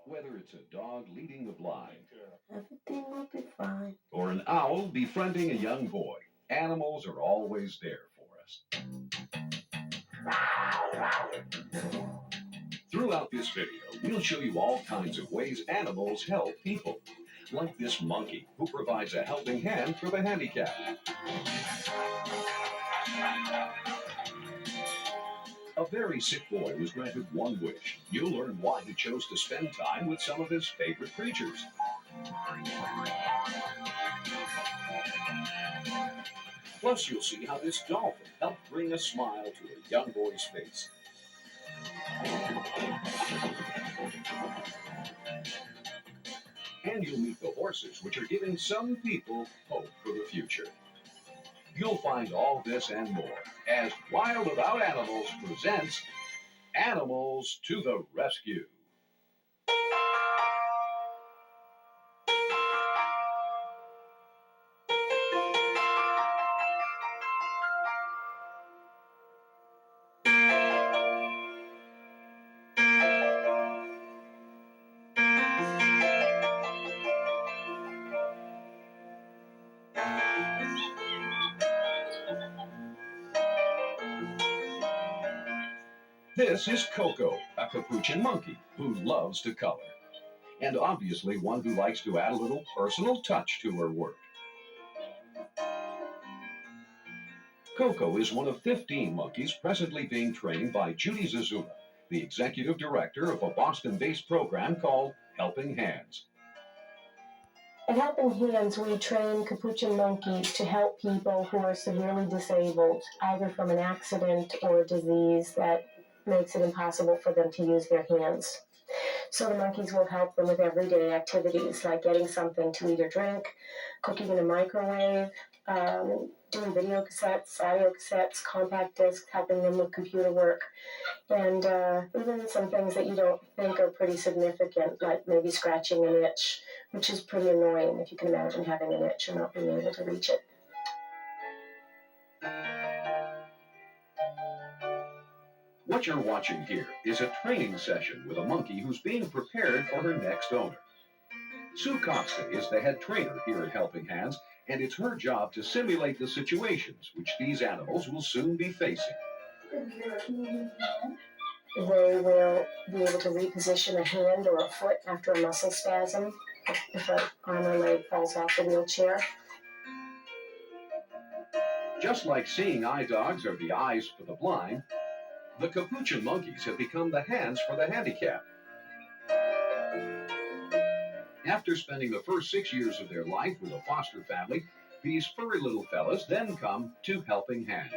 Whether it's a dog leading the blind, Everything will be fine. or an owl befriending a young boy, animals are always there for us. Throughout this video, we'll show you all kinds of ways animals help people, like this monkey who provides a helping hand for the handicapped. A very sick boy was granted one wish. You'll learn why he chose to spend time with some of his favorite creatures. Plus, you'll see how this dolphin helped bring a smile to a young boy's face. And you'll meet the horses, which are giving some people hope for the future. You'll find all this and more as Wild About Animals presents Animals to the Rescue. This is Coco, a capuchin monkey who loves to color, and obviously one who likes to add a little personal touch to her work. Coco is one of 15 monkeys presently being trained by Judy Zazula, the executive director of a Boston-based program called Helping Hands. At Helping Hands, we train capuchin monkeys to help people who are severely disabled, either from an accident or a disease that makes it impossible for them to use their hands. So the monkeys will help them with everyday activities like getting something to eat or drink, cooking in a microwave, doing video cassettes, audio cassettes, compact discs, helping them with computer work, and even some things that you don't think are pretty significant, like maybe scratching an itch, which is pretty annoying if you can imagine having an itch and not being able to reach it. What you're watching here is a training session with a monkey who's being prepared for her next owner. Sue Costa is the head trainer here at Helping Hands, and it's her job to simulate the situations which these animals will soon be facing. They will be able to reposition a hand or a foot after a muscle spasm, if an arm or leg falls off the wheelchair. Just like seeing eye dogs are the eyes for the blind, the capuchin monkeys have become the hands for the handicapped. After spending the first 6 years of their life with a foster family, these furry little fellas then come to Helping Hands.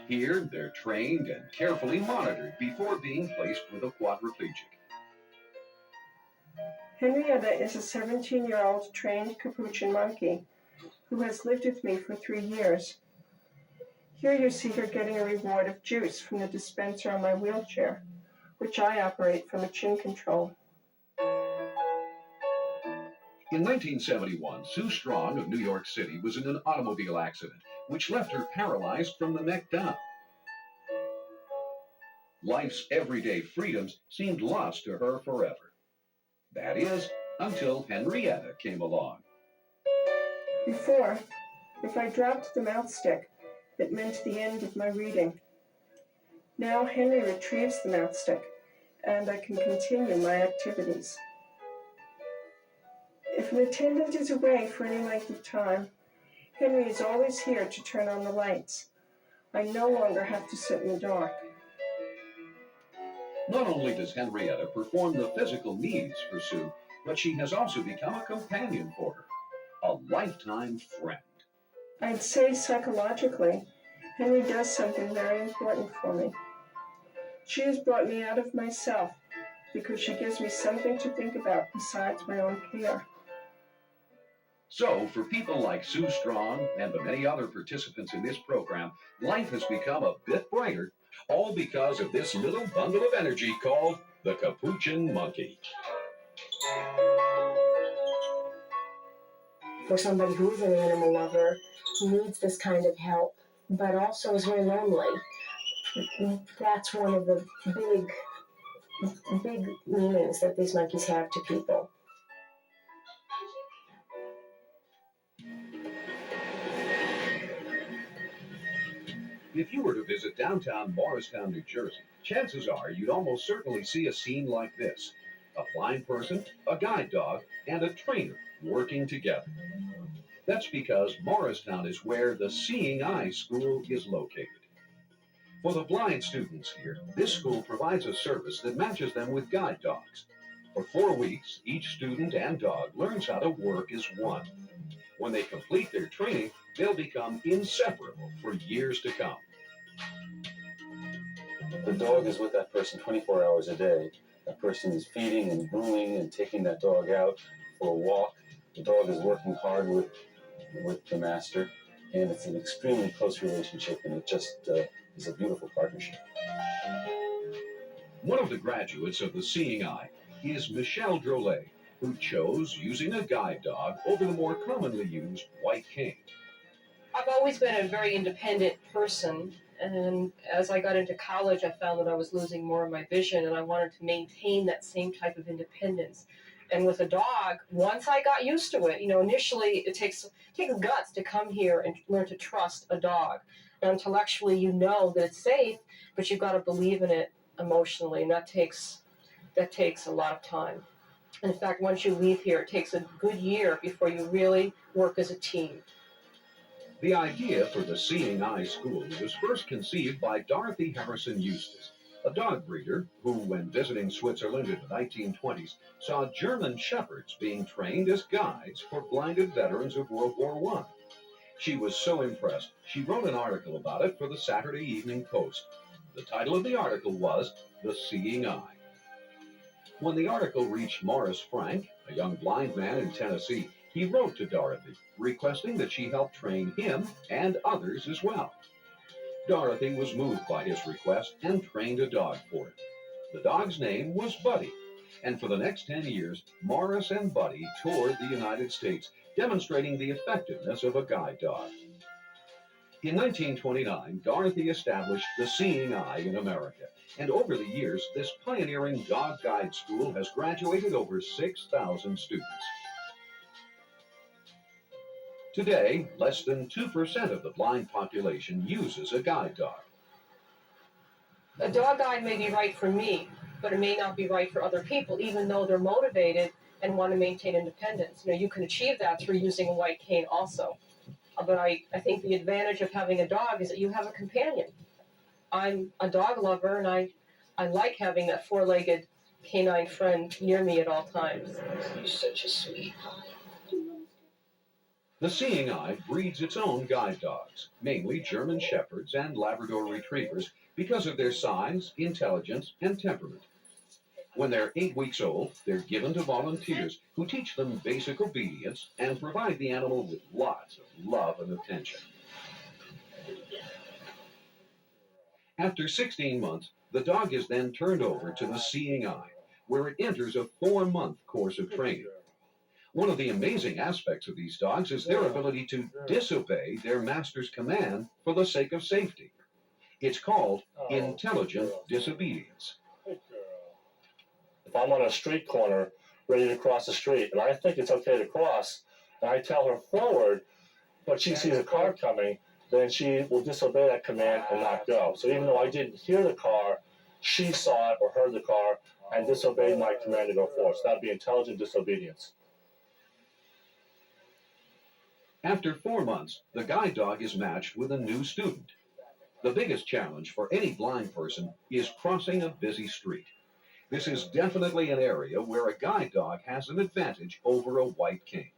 Here, they're trained and carefully monitored before being placed with a quadriplegic. Henrietta is a 17-year-old trained capuchin monkey who has lived with me for 3 years. Here you see her getting a reward of juice from the dispenser on my wheelchair, which I operate from a chin control. In 1971, Sue Strong of New York City was in an automobile accident, which left her paralyzed from the neck down. Life's everyday freedoms seemed lost to her forever. That is, until Henrietta came along. Before, if I dropped the mouth stick, it meant the end of my reading. Now Henry retrieves the mouth stick, and I can continue my activities. If an attendant is away for any length of time, Henry is always here to turn on the lights. I no longer have to sit in the dark. Not only does Henrietta perform the physical needs for Sue, but she has also become a companion for her, a lifetime friend. I'd say psychologically, Henry does something very important for me. She has brought me out of myself because she gives me something to think about besides my own care. So, for people like Sue Strong and the many other participants in this program, life has become a bit brighter, all because of this little bundle of energy called the capuchin monkey. For somebody who is an animal lover, who needs this kind of help, but also is very lonely, that's one of the big big meanings that these monkeys have to people. If you were to visit downtown Morristown, New Jersey, chances are you'd almost certainly see a scene like this: a blind person, a guide dog, and a trainer working together. That's because Morristown is where the Seeing Eye School is located. For the blind students here, this school provides a service that matches them with guide dogs. For 4 weeks, each student and dog learns how to work as one. When they complete their training, they'll become inseparable for years to come. The dog is with that person 24 hours a day. That person is feeding and grooming and taking that dog out for a walk. The dog is working hard with the master, and it's an extremely close relationship, and it just is a beautiful partnership. One of the graduates of the Seeing Eye is Michelle Drolet, who chose using a guide dog over the more commonly used white cane. I've always been a very independent person, and as I got into college, I found that I was losing more of my vision, and I wanted to maintain that same type of independence. And with a dog, once I got used to it, initially it takes guts to come here and learn to trust a dog. And intellectually, you know that it's safe, but you've got to believe in it emotionally, and that takes a lot of time. And in fact, once you leave here, it takes a good year before you really work as a team. The idea for the Seeing Eye School was first conceived by Dorothy Harrison Eustace, a dog breeder who, when visiting Switzerland in the 1920s, saw German shepherds being trained as guides for blinded veterans of World War I. She was so impressed, she wrote an article about it for the Saturday Evening Post. The title of the article was The Seeing Eye. When the article reached Morris Frank, a young blind man in Tennessee, he wrote to Dorothy, requesting that she help train him and others as well. Dorothy was moved by his request and trained a dog for him. The dog's name was Buddy, and for the next 10 years, Morris and Buddy toured the United States, demonstrating the effectiveness of a guide dog. In 1929, Dorothy established the Seeing Eye in America, and over the years, this pioneering dog guide school has graduated over 6,000 students. Today, less than 2% of the blind population uses a guide dog. A dog guide may be right for me, but it may not be right for other people, even though they're motivated and want to maintain independence. You can achieve that through using a white cane also. But I think the advantage of having a dog is that you have a companion. I'm a dog lover, and I like having that four-legged canine friend near me at all times. You're such a sweetheart. The Seeing Eye breeds its own guide dogs, mainly German Shepherds and Labrador Retrievers, because of their size, intelligence, and temperament. When they're 8 weeks old, they're given to volunteers who teach them basic obedience and provide the animal with lots of love and attention. After 16 months, the dog is then turned over to the Seeing Eye, where it enters a 4-month course of training. One of the amazing aspects of these dogs is their ability to disobey their master's command for the sake of safety. It's called intelligent disobedience. If I'm on a street corner ready to cross the street and I think it's okay to cross, and I tell her forward, but she sees a car coming, then she will disobey that command and not go. So even though I didn't hear the car, she saw it or heard the car and disobeyed my command to go forward. So that would be intelligent disobedience. After 4 months, the guide dog is matched with a new student. The biggest challenge for any blind person is crossing a busy street. This is definitely an area where a guide dog has an advantage over a white cane.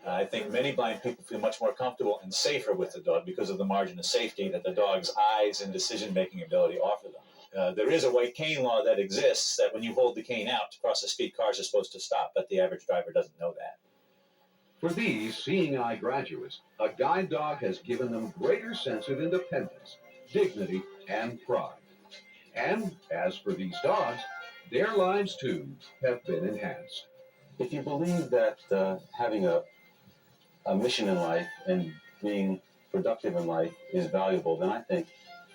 I think many blind people feel much more comfortable and safer with the dog because of the margin of safety that the dog's eyes and decision-making ability offer them. There is a white cane law that exists that when you hold the cane out to cross the street, cars are supposed to stop, but the average driver doesn't know that. For these Seeing Eye graduates, a guide dog has given them greater sense of independence, dignity, and pride. And as for these dogs, their lives too have been enhanced. If you believe that having a mission in life and being productive in life is valuable, then I think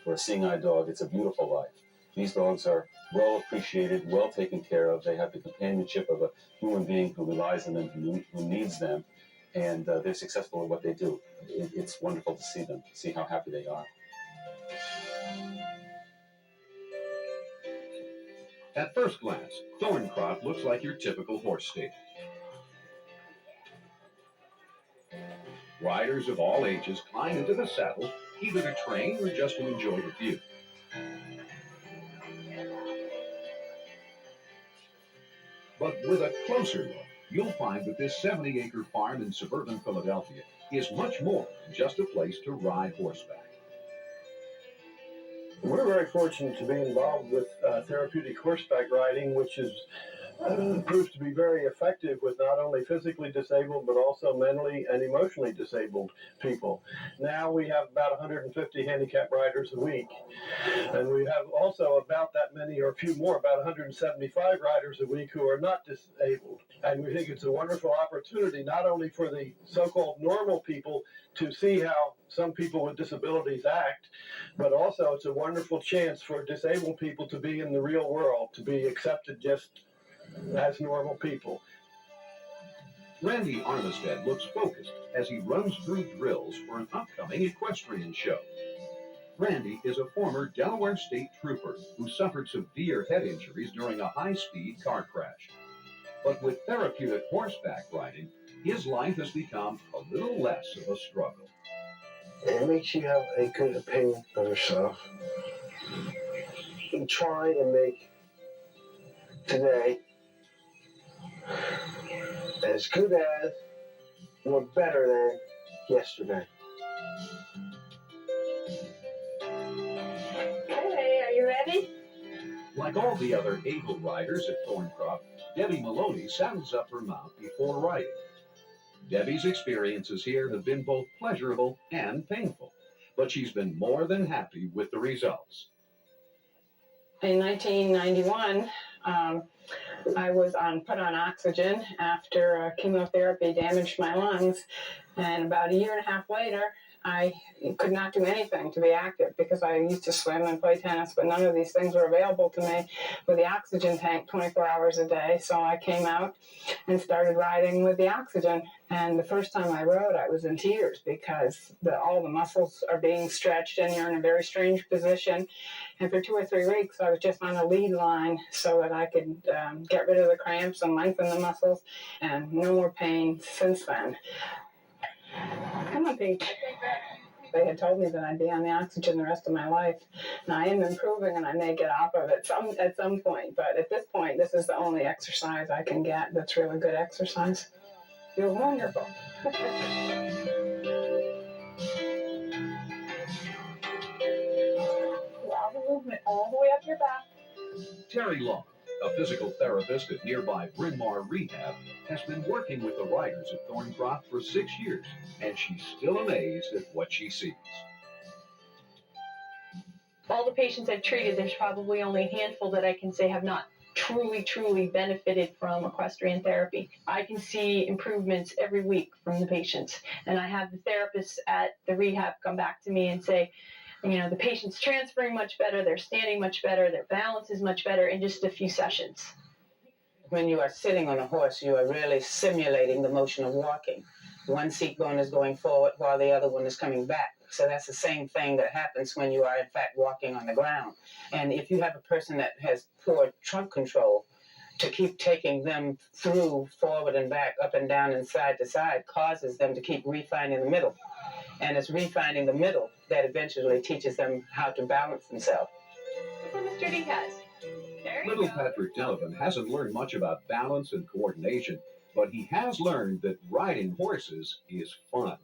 for a seeing eye dog, it's a beautiful life. These dogs are well appreciated, well taken care of. They have the companionship of a human being who relies on them, who needs them, and they're successful at what they do. It's wonderful to see them, see how happy they are. At first glance, Thorncroft looks like your typical horse stable. Riders of all ages climb into the saddle, either to train or just to enjoy the view. But with a closer look, you'll find that this 70-acre farm in suburban Philadelphia is much more than just a place to ride horseback. We're very fortunate to be involved with therapeutic horseback riding, which is proves to be very effective with not only physically disabled but also mentally and emotionally disabled people. Now we have about 150 handicap riders a week, and we have also about that many or a few more, about 175 riders a week who are not disabled. And we think it's a wonderful opportunity not only for the so-called normal people to see how some people with disabilities act, but also it's a wonderful chance for disabled people to be in the real world, to be accepted just as normal people. Randy Armistead looks focused as he runs through drills for an upcoming equestrian show. Randy is a former Delaware State Trooper who suffered severe head injuries during a high-speed car crash. But with therapeutic horseback riding, his life has become a little less of a struggle. It makes you have a good opinion of yourself. And try and make today as good as or better than yesterday. Okay, are you ready? Like all the other able riders at Thorncroft, Debbie Maloney saddles up her mount before riding. Debbie's experiences here have been both pleasurable and painful, but she's been more than happy with the results. In 1991, I was put on oxygen after chemotherapy damaged my lungs, and about a year and a half later, I could not do anything to be active because I used to swim and play tennis, but none of these things were available to me with the oxygen tank 24 hours a day. So I came out and started riding with the oxygen. And the first time I rode, I was in tears because all the muscles are being stretched and you're in a very strange position. And for 2 or 3 weeks, I was just on a lead line so that I could get rid of the cramps and lengthen the muscles, and no more pain since then. Come on, Pete. They had told me that I'd be on the oxygen the rest of my life. Now, I am improving and I may get off of it at some point, but at this point, this is the only exercise I can get that's really good exercise. Feels wonderful. A lot of movement all the way up your back. Terry Long, a physical therapist at nearby Bryn Mawr Rehab, has been working with the riders at Thorncroft for 6 years, and she's still amazed at what she sees. All the patients I've treated, there's probably only a handful that I can say have not truly benefited from equestrian therapy. I can see improvements every week from the patients, and I have the therapists at the rehab come back to me and say, the patient's transferring much better, they're standing much better, their balance is much better in just a few sessions. When you are sitting on a horse, you are really simulating the motion of walking. One seat bone is going forward while the other one is coming back. So that's the same thing that happens when you are, in fact, walking on the ground. And if you have a person that has poor trunk control, to keep taking them through forward and back, up and down and side to side, causes them to keep refinding the middle. And it's refinding the middle that eventually teaches them how to balance themselves. Look what Mr. D has. Little Patrick Delavan hasn't learned much about balance and coordination, but he has learned that riding horses is fun.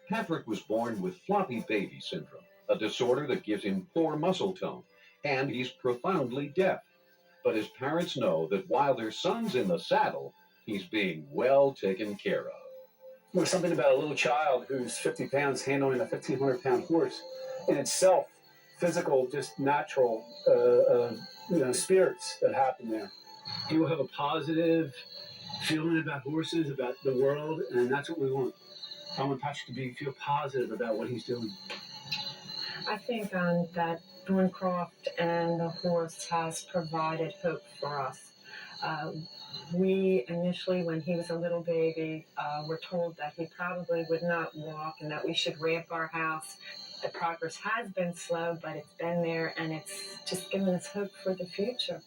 Patrick was born with floppy baby syndrome, a disorder that gives him poor muscle tone, and he's profoundly deaf. But his parents know that while their son's in the saddle, he's being well taken care of. There's something about a little child who's 50 pounds handling a 1,500-pound horse in itself, physical, just natural spirits that happen there. He will have a positive feeling about horses, about the world, and that's what we want. I want Patrick to feel positive about what he's doing. I think that Thorncroft and the horse has provided hope for us. We initially, when he was a little baby, were told that he probably would not walk and that we should ramp our house. The progress has been slow, but it's been there, and it's just given us hope for the future.